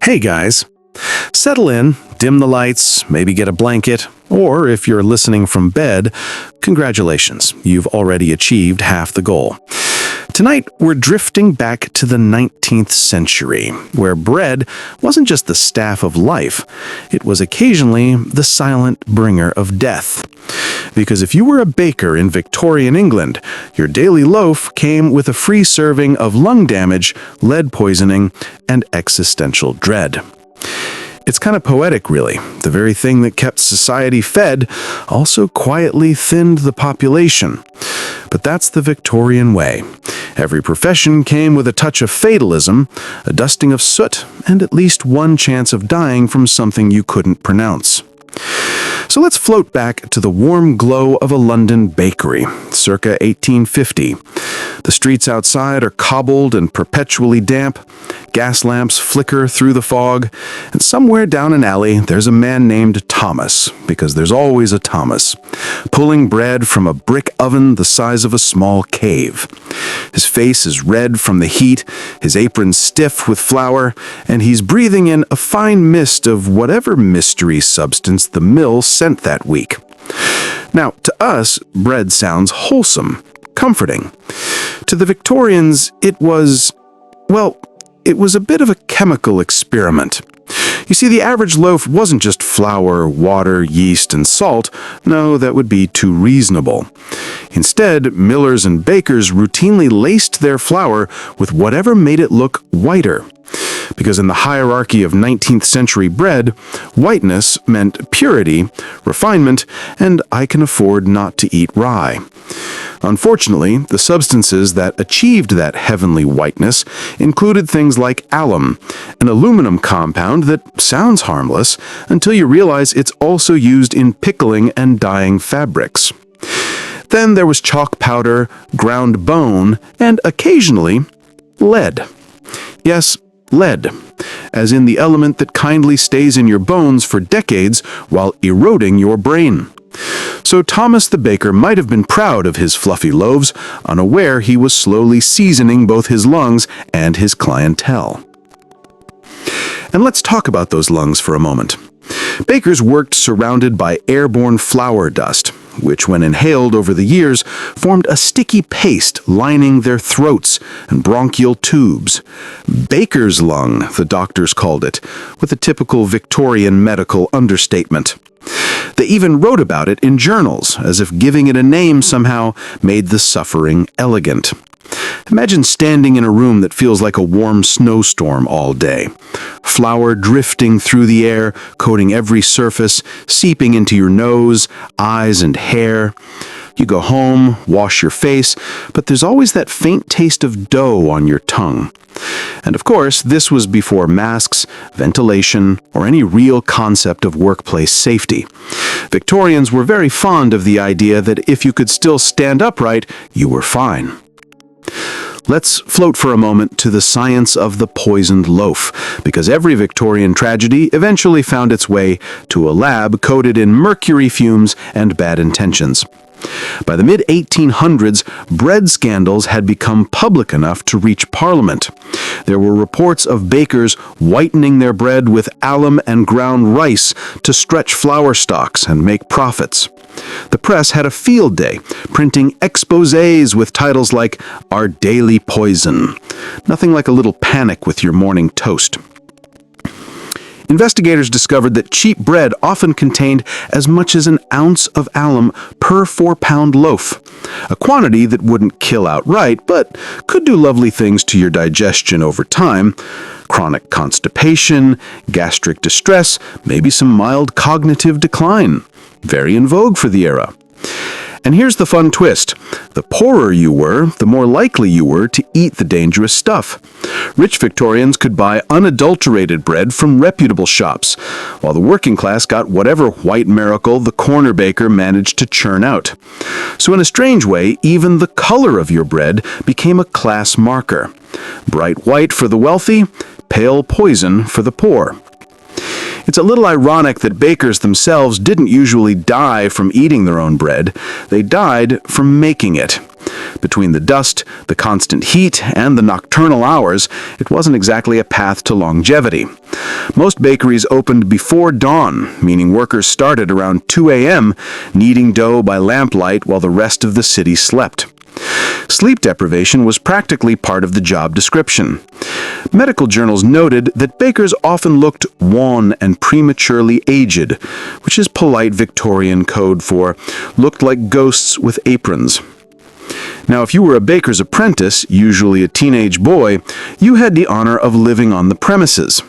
Hey guys, settle in, dim the lights, maybe get a blanket, or if you're listening from bed, congratulations, you've already achieved half the goal. Tonight, we're drifting back to the 19th century, where bread wasn't just the staff of life, it was occasionally the silent bringer of death. Because if you were a baker in Victorian England, your daily loaf came with a free serving of lung damage, lead poisoning, and existential dread. It's kind of poetic, really. The very thing that kept society fed also quietly thinned the population. But that's the Victorian way. Every profession came with a touch of fatalism, a dusting of soot, and at least one chance of dying from something you couldn't pronounce. So let's float back to the warm glow of a London bakery, circa 1850. The streets outside are cobbled and perpetually damp. Gas lamps flicker through the fog, and somewhere down an alley there's a man named Thomas, because there's always a Thomas, pulling bread from a brick oven the size of a small cave. His face is red from the heat, his apron stiff with flour, and he's breathing in a fine mist of whatever mystery substance the mill sent that week. Now, to us, bread sounds wholesome, comforting. To the Victorians, it was a bit of a chemical experiment. You see, the average loaf wasn't just flour, water, yeast, and salt. No, that would be too reasonable. Instead, millers and bakers routinely laced their flour with whatever made it look whiter. Because in the hierarchy of 19th century bread, whiteness meant purity, refinement, and I can afford not to eat rye. Unfortunately, the substances that achieved that heavenly whiteness included things like alum, an aluminum compound that sounds harmless until you realize it's also used in pickling and dyeing fabrics. Then there was chalk powder, ground bone, and occasionally lead. Yes, lead, as in the element that kindly stays in your bones for decades while eroding your brain. So Thomas the baker might have been proud of his fluffy loaves, unaware he was slowly seasoning both his lungs and his clientele. And let's talk about those lungs for a moment. Bakers worked surrounded by airborne flour dust, which when inhaled over the years formed a sticky paste lining their throats and bronchial tubes. Baker's lung, the doctors called it, with a typical Victorian medical understatement. They even wrote about it in journals, as if giving it a name somehow made the suffering elegant. Imagine standing in a room that feels like a warm snowstorm all day. Flour drifting through the air, coating every surface, seeping into your nose, eyes, and hair. You go home, wash your face, but there's always that faint taste of dough on your tongue. And of course, this was before masks, ventilation, or any real concept of workplace safety. Victorians were very fond of the idea that if you could still stand upright, you were fine. Let's float for a moment to the science of the poisoned loaf, because every Victorian tragedy eventually found its way to a lab coated in mercury fumes and bad intentions. By the mid-1800s, bread scandals had become public enough to reach Parliament. There were reports of bakers whitening their bread with alum and ground rice to stretch flour stocks and make profits. The press had a field day, printing exposés with titles like "Our Daily Poison." Nothing like a little panic with your morning toast. Investigators discovered that cheap bread often contained as much as an ounce of alum per 4-pound loaf, a quantity that wouldn't kill outright, but could do lovely things to your digestion over time. Chronic constipation, gastric distress, maybe some mild cognitive decline. Very in vogue for the era. And here's the fun twist. The poorer you were, the more likely you were to eat the dangerous stuff. Rich Victorians could buy unadulterated bread from reputable shops, while the working class got whatever white miracle the corner baker managed to churn out. So in a strange way, even the color of your bread became a class marker. Bright white for the wealthy, pale poison for the poor. It's a little ironic that bakers themselves didn't usually die from eating their own bread. They died from making it. Between the dust, the constant heat, and the nocturnal hours, it wasn't exactly a path to longevity. Most bakeries opened before dawn, meaning workers started around 2 a.m., kneading dough by lamplight while the rest of the city slept. Sleep deprivation was practically part of the job description. Medical journals noted that bakers often looked wan and prematurely aged, which is polite Victorian code for looked like ghosts with aprons. Now, if you were a baker's apprentice, usually a teenage boy, you had the honor of living on the premises.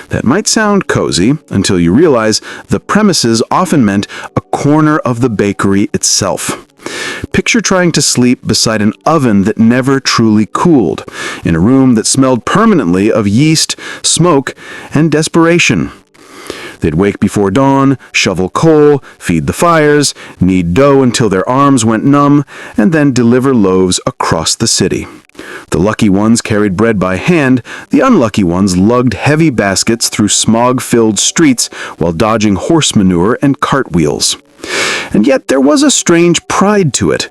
That might sound cozy until you realize the premises often meant a corner of the bakery itself. Picture trying to sleep beside an oven that never truly cooled, in a room that smelled permanently of yeast, smoke, and desperation. They'd wake before dawn, shovel coal, feed the fires, knead dough until their arms went numb, and then deliver loaves across the city. The lucky ones carried bread by hand, the unlucky ones lugged heavy baskets through smog-filled streets while dodging horse manure and cartwheels. And yet there was a strange pride to it.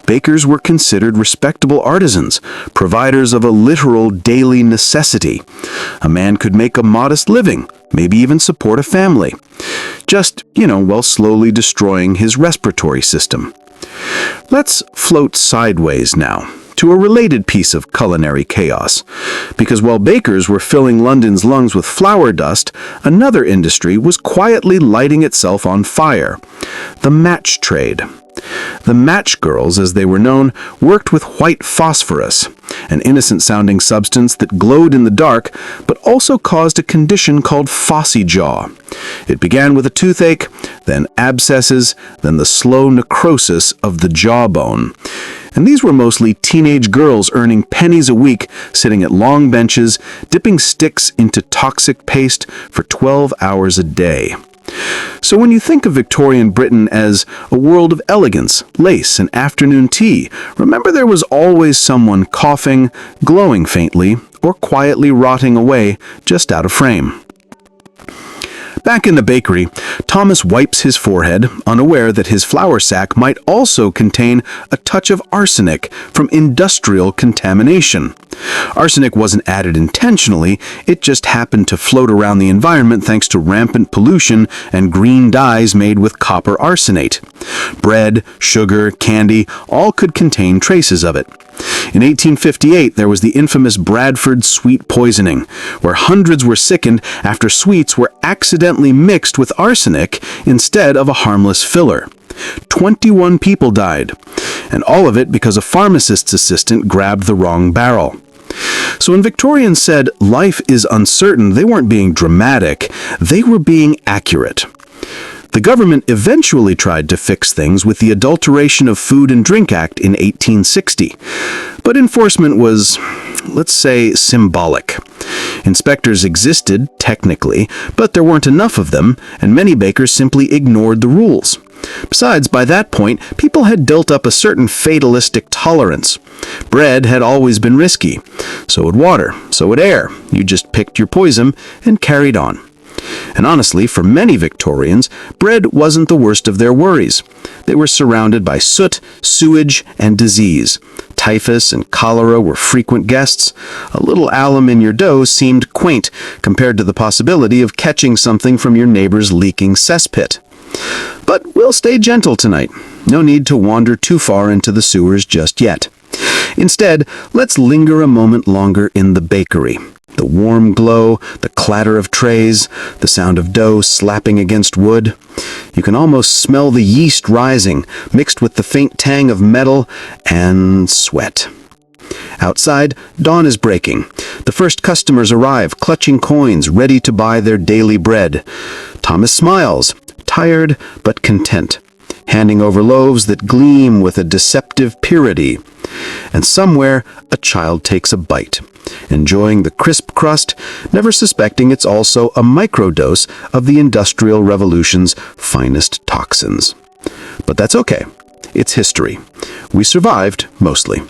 Bakers were considered respectable artisans, providers of a literal daily necessity. A man could make a modest living, maybe even support a family. Just, while slowly destroying his respiratory system. Let's float sideways now to a related piece of culinary chaos. Because while bakers were filling London's lungs with flour dust, another industry was quietly lighting itself on fire: the match trade. The match girls, as they were known, worked with white phosphorus, an innocent-sounding substance that glowed in the dark, but also caused a condition called phossy jaw. It began with a toothache, then abscesses, then the slow necrosis of the jawbone. And these were mostly teenage girls earning pennies a week, sitting at long benches, dipping sticks into toxic paste for 12 hours a day. So when you think of Victorian Britain as a world of elegance, lace, and afternoon tea, remember there was always someone coughing, glowing faintly, or quietly rotting away just out of frame. Back in the bakery, Thomas wipes his forehead, unaware that his flour sack might also contain a touch of arsenic from industrial contamination. Arsenic wasn't added intentionally, it just happened to float around the environment thanks to rampant pollution and green dyes made with copper arsenate. Bread, sugar, candy, all could contain traces of it. In 1858, there was the infamous Bradford sweet poisoning, where hundreds were sickened after sweets were accidentally mixed with arsenic instead of a harmless filler. 21 people died, and all of it because a pharmacist's assistant grabbed the wrong barrel. So when Victorians said life is uncertain, they weren't being dramatic, they were being accurate. The government eventually tried to fix things with the Adulteration of Food and Drink Act in 1860. But enforcement was, let's say, symbolic. Inspectors existed, technically, but there weren't enough of them, and many bakers simply ignored the rules. Besides, by that point, people had built up a certain fatalistic tolerance. Bread had always been risky. So would water, so would air. You just picked your poison and carried on. And honestly, for many Victorians, bread wasn't the worst of their worries. They were surrounded by soot, sewage, and disease. Typhus and cholera were frequent guests. A little alum in your dough seemed quaint compared to the possibility of catching something from your neighbor's leaking cesspit. But we'll stay gentle tonight. No need to wander too far into the sewers just yet. Instead, let's linger a moment longer in the bakery. The warm glow, the clatter of trays, the sound of dough slapping against wood. You can almost smell the yeast rising, mixed with the faint tang of metal and sweat. Outside, dawn is breaking. The first customers arrive, clutching coins, ready to buy their daily bread. Thomas smiles, tired but content, handing over loaves that gleam with a deceptive purity. And somewhere, a child takes a bite, enjoying the crisp crust, never suspecting it's also a microdose of the Industrial Revolution's finest toxins. But that's okay. It's history. We survived, mostly.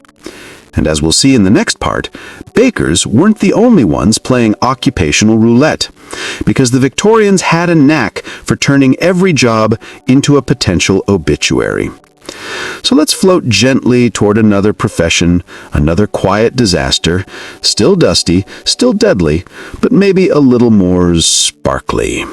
And as we'll see in the next part, bakers weren't the only ones playing occupational roulette, because the Victorians had a knack for turning every job into a potential obituary. So let's float gently toward another profession, another quiet disaster, still dusty, still deadly, but maybe a little more sparkly.